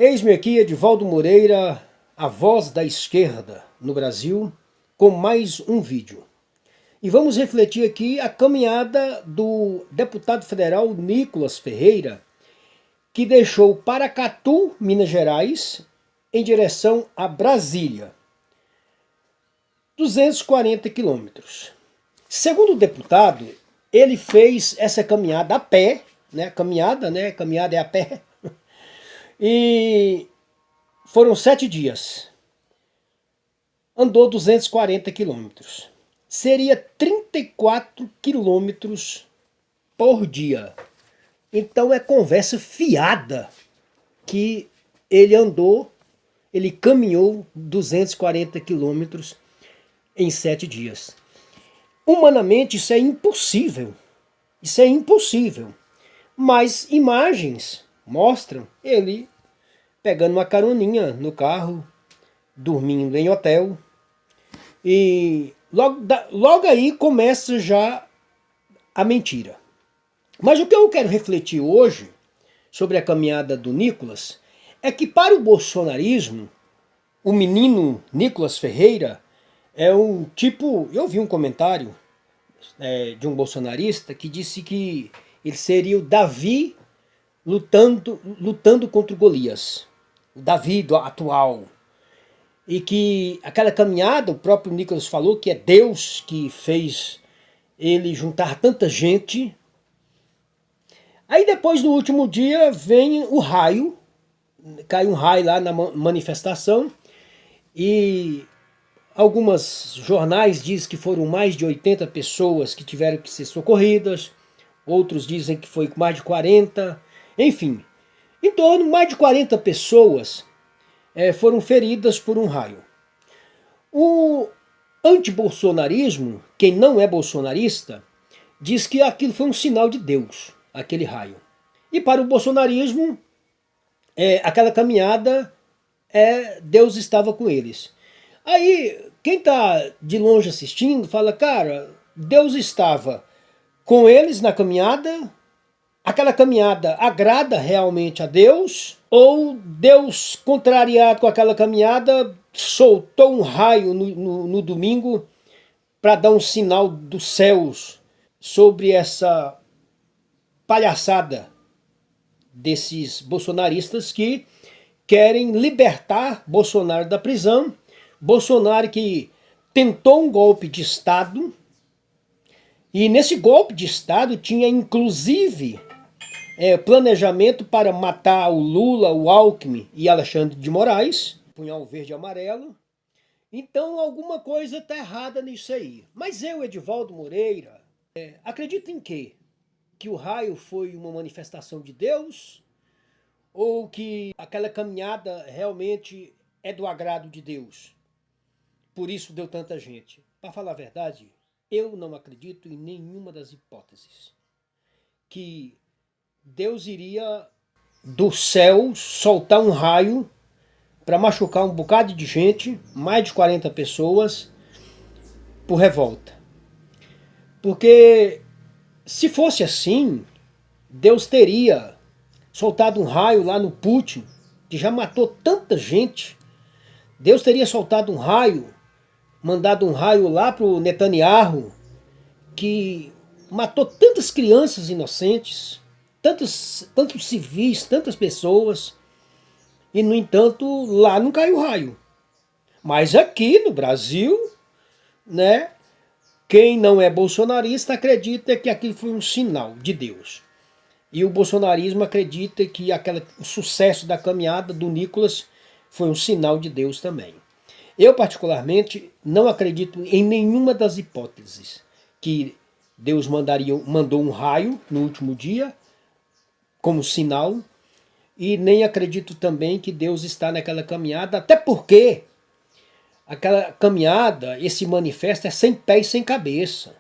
Eis-me aqui, Edivaldo Moreira, a voz da esquerda no Brasil, com mais um vídeo. E vamos refletir aqui a caminhada do deputado federal Nicolas Ferreira, que deixou Paracatu, Minas Gerais, em direção a Brasília. 240 quilômetros. Segundo o deputado, ele fez essa caminhada a pé, caminhada é a pé, e foram 7 dias. Andou 240 quilômetros. Seria 34 quilômetros por dia. Então é conversa fiada que ele andou, ele caminhou 240 quilômetros em 7 dias. Humanamente isso é impossível. Isso é impossível. Mas imagens mostram ele pegando uma caroninha no carro, dormindo em hotel. E logo aí começa já a mentira. Mas o que eu quero refletir hoje sobre a caminhada do Nicolas é que para o bolsonarismo, o menino Nicolas Ferreira é um tipo... Eu vi um comentário de um bolsonarista que disse que ele seria o Davi lutando contra o Golias. O Davi atual. E que aquela caminhada, o próprio Nicolas falou que é Deus que fez ele juntar tanta gente. Aí depois, no último dia, vem o raio, cai um raio lá na manifestação, e algumas jornais dizem que foram mais de 80 pessoas que tiveram que ser socorridas, outros dizem que foi mais de 40, enfim, em torno de mais de 40 pessoas foram feridas por um raio. O antibolsonarismo, quem não é bolsonarista, diz que aquilo foi um sinal de Deus, aquele raio. E para o bolsonarismo, aquela caminhada, Deus estava com eles. Aí, quem está de longe assistindo, fala, cara, Deus estava com eles na caminhada, aquela caminhada agrada realmente a Deus, ou Deus, contrariado com aquela caminhada, soltou um raio no domingo para dar um sinal dos céus sobre essa palhaçada desses bolsonaristas que querem libertar Bolsonaro da prisão. Bolsonaro que tentou um golpe de Estado, e nesse golpe de Estado tinha inclusive planejamento para matar o Lula, o Alckmin e Alexandre de Moraes, punhal verde e amarelo. Então alguma coisa está errada nisso aí. Mas eu, Edivaldo Moreira, acredito em quê? Que o raio foi uma manifestação de Deus? Ou que aquela caminhada realmente é do agrado de Deus? Por isso deu tanta gente. Para falar a verdade, eu não acredito em nenhuma das hipóteses. Que Deus iria do céu soltar um raio para machucar um bocado de gente, mais de 40 pessoas, por revolta. Porque se fosse assim, Deus teria soltado um raio lá no Putin, que já matou tanta gente. Deus teria soltado um raio, mandado um raio lá para o Netanyahu, que matou tantas crianças inocentes, tantos civis, tantas pessoas, e no entanto lá não caiu raio. Mas aqui no Brasil, quem não é bolsonarista acredita que aquilo foi um sinal de Deus. E o bolsonarismo acredita que o sucesso da caminhada do Nicolas foi um sinal de Deus também. Eu particularmente não acredito em nenhuma das hipóteses que Deus mandou um raio no último dia como sinal, e nem acredito também que Deus está naquela caminhada, até porque aquela caminhada, esse manifesto é sem pé e sem cabeça.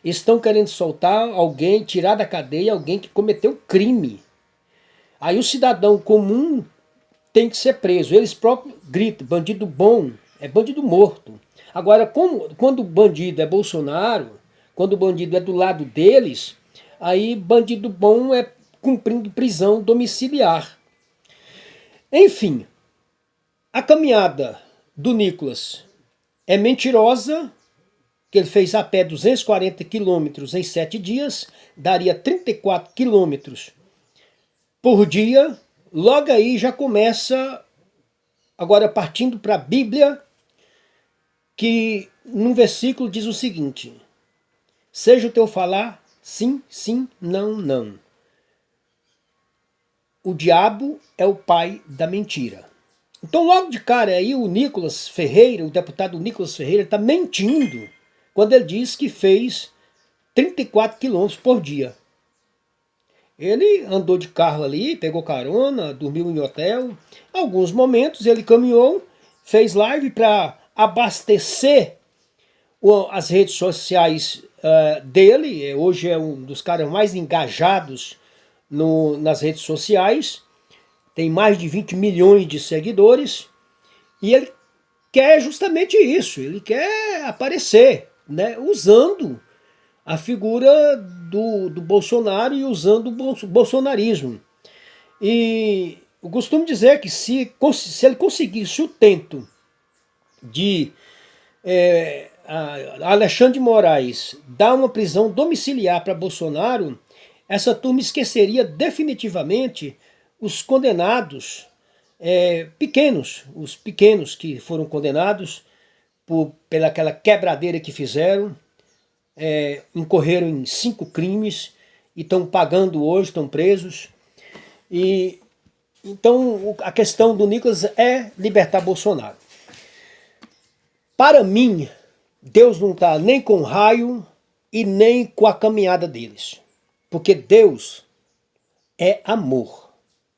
Estão querendo soltar alguém, tirar da cadeia alguém que cometeu crime. Aí o cidadão comum tem que ser preso. Eles próprios gritam, bandido bom é bandido morto. Agora, quando o bandido é Bolsonaro, quando o bandido é do lado deles, aí bandido bom é cumprindo prisão domiciliar. Enfim, a caminhada do Nicolas é mentirosa, que ele fez a pé 240 quilômetros em 7 dias, daria 34 quilômetros por dia. Logo aí já começa, agora partindo para a Bíblia, que num versículo diz o seguinte: seja o teu falar sim, sim, não, não. O diabo é o pai da mentira. Então logo de cara aí o Nicolas Ferreira, o deputado Nicolas Ferreira, está mentindo quando ele diz que fez 34 quilômetros por dia. Ele andou de carro ali, pegou carona, dormiu em hotel. Alguns momentos ele caminhou, fez live para abastecer as redes sociais dele. Hoje é um dos caras mais engajados nas redes sociais. Tem mais de 20 milhões de seguidores. E ele quer justamente isso. Ele quer aparecer, né, usando a figura do Bolsonaro e usando o bolsonarismo. E eu costumo dizer que se ele conseguisse o tento de Alexandre de Moraes dar uma prisão domiciliar para Bolsonaro, essa turma esqueceria definitivamente os condenados pequenos, os pequenos que foram condenados pela aquela quebradeira que fizeram, incorreram em 5 crimes e estão pagando hoje, estão presos. E então a questão do Nicolas é libertar Bolsonaro. Para mim, Deus não está nem com raio e nem com a caminhada deles. Porque Deus é amor.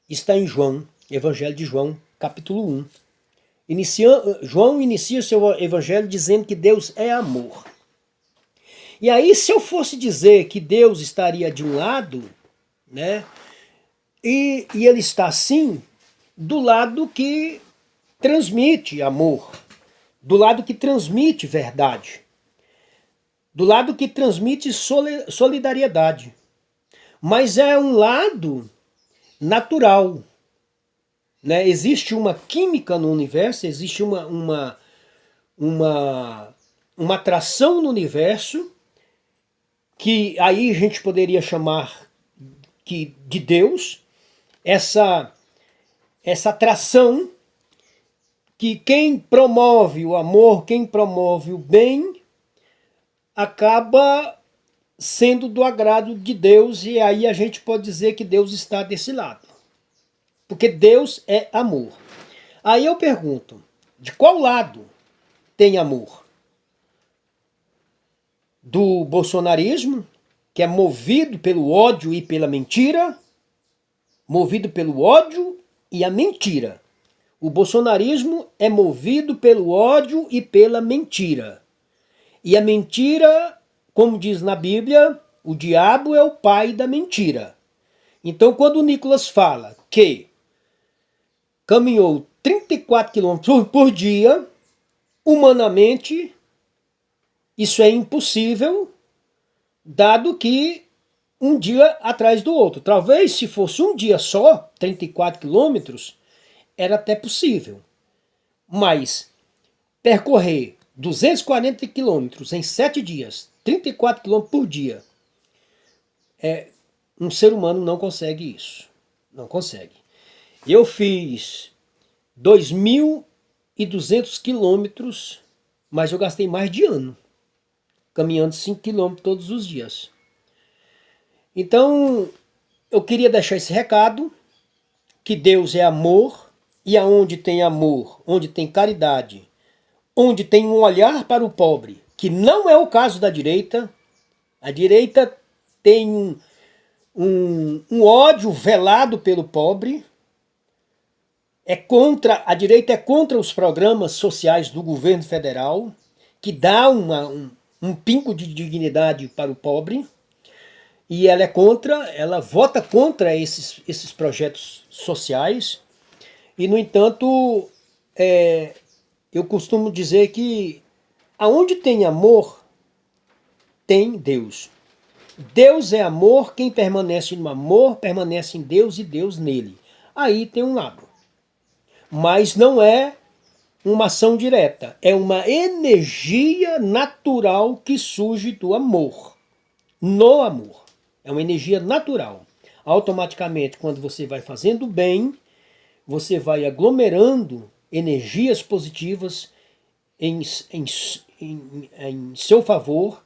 Está em João, Evangelho de João, capítulo 1. João inicia seu evangelho dizendo que Deus é amor. E aí, se eu fosse dizer que Deus estaria de um lado, né, e ele está sim do lado que transmite amor, do lado que transmite verdade, do lado que transmite solidariedade. Mas é um lado natural, né? Existe uma química no universo, existe uma atração no universo que aí a gente poderia chamar de Deus, essa atração que quem promove o amor, quem promove o bem, acaba sendo do agrado de Deus, e aí a gente pode dizer que Deus está desse lado. Porque Deus é amor. Aí eu pergunto, de qual lado tem amor? Do bolsonarismo, que é movido pelo ódio e pela mentira, movido pelo ódio e a mentira. O bolsonarismo é movido pelo ódio e pela mentira. E a mentira, como diz na Bíblia, o diabo é o pai da mentira. Então, quando o Nicolas fala que caminhou 34 quilômetros por dia, humanamente, isso é impossível, dado que um dia atrás do outro. Talvez se fosse um dia só, 34 quilômetros, era até possível. Mas percorrer 240 quilômetros em 7 dias, 34 quilômetros por dia, um ser humano não consegue isso. Não consegue. Eu fiz 2.200 quilômetros, mas eu gastei mais de ano, caminhando 5 quilômetros todos os dias. Então, eu queria deixar esse recado, que Deus é amor, e aonde tem amor, onde tem caridade, onde tem um olhar para o pobre, que não é o caso da direita. A direita tem um ódio velado pelo pobre. A direita é contra os programas sociais do governo federal, que dá um pingo de dignidade para o pobre. E ela ela vota contra esses projetos sociais. E, no entanto, eu costumo dizer que aonde tem amor, tem Deus. Deus é amor, quem permanece no amor, permanece em Deus e Deus nele. Aí tem um lado. mas não é uma ação direta, é uma energia natural que surge do amor, no amor. É uma energia natural. Automaticamente, quando você vai fazendo bem, você vai aglomerando energias positivas em seu favor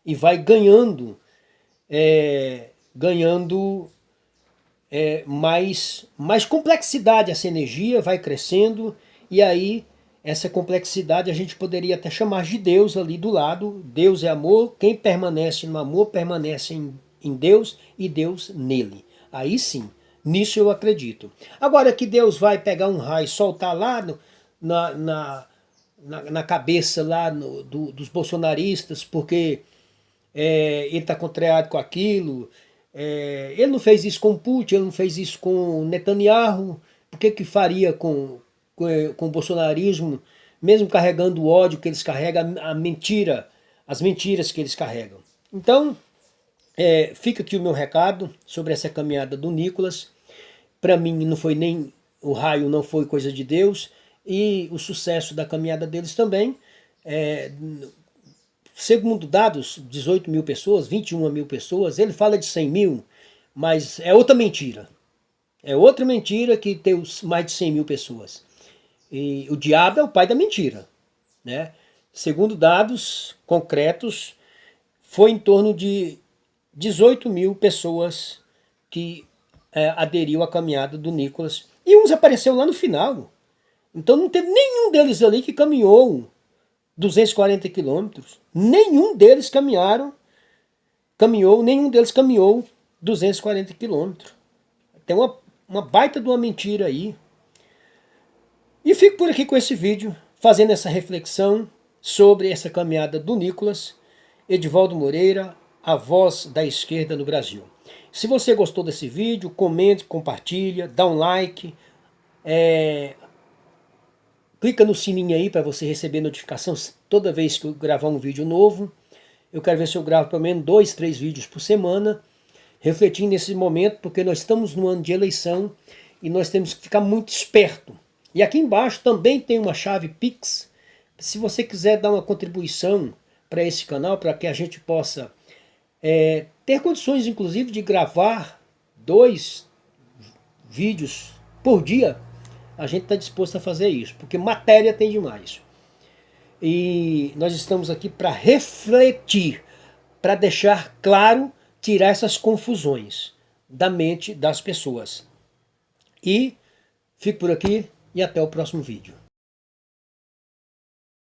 e vai ganhando, mais complexidade. Essa energia vai crescendo e aí essa complexidade a gente poderia até chamar de Deus ali do lado. Deus é amor, quem permanece no amor permanece em Deus e Deus nele. Aí sim, nisso eu acredito. Agora que Deus vai pegar um raio e soltar lá na cabeça lá dos bolsonaristas, porque ele está contrariado com aquilo. Ele não fez isso com Putin, ele não fez isso com Netanyahu. Por que faria com o bolsonarismo, mesmo carregando o ódio que eles carregam, a mentira, as mentiras que eles carregam? Então, fica aqui o meu recado sobre essa caminhada do Nicolas. Para mim, não foi nem o raio, não foi coisa de Deus, e o sucesso da caminhada deles também. Segundo dados, 18 mil pessoas, 21 mil pessoas, ele fala de 100 mil, mas é outra mentira. É outra mentira que tem mais de 100 mil pessoas. E o diabo é o pai da mentira, né? Segundo dados concretos, foi em torno de 18 mil pessoas que aderiu à caminhada do Nicolas. E uns apareceu lá no final. Então não teve nenhum deles ali que caminhou 240 quilômetros. Nenhum deles nenhum deles caminhou 240 quilômetros. Tem uma baita de uma mentira aí. E fico por aqui com esse vídeo, fazendo essa reflexão sobre essa caminhada do Nicolas. Edivaldo Moreira, a voz da esquerda no Brasil. Se você gostou desse vídeo, comente, compartilha, dá um like, clica no sininho aí para você receber notificação toda vez que eu gravar um vídeo novo. Eu quero ver se eu gravo pelo menos 2, 3 vídeos por semana, refletindo nesse momento, porque nós estamos no ano de eleição e nós temos que ficar muito esperto. E aqui embaixo também tem uma chave Pix, se você quiser dar uma contribuição para esse canal, para que a gente possa ter condições, inclusive, de gravar 2 vídeos por dia, a gente está disposto a fazer isso, porque matéria tem demais. E nós estamos aqui para refletir, para deixar claro, tirar essas confusões da mente das pessoas. E fico por aqui e até o próximo vídeo.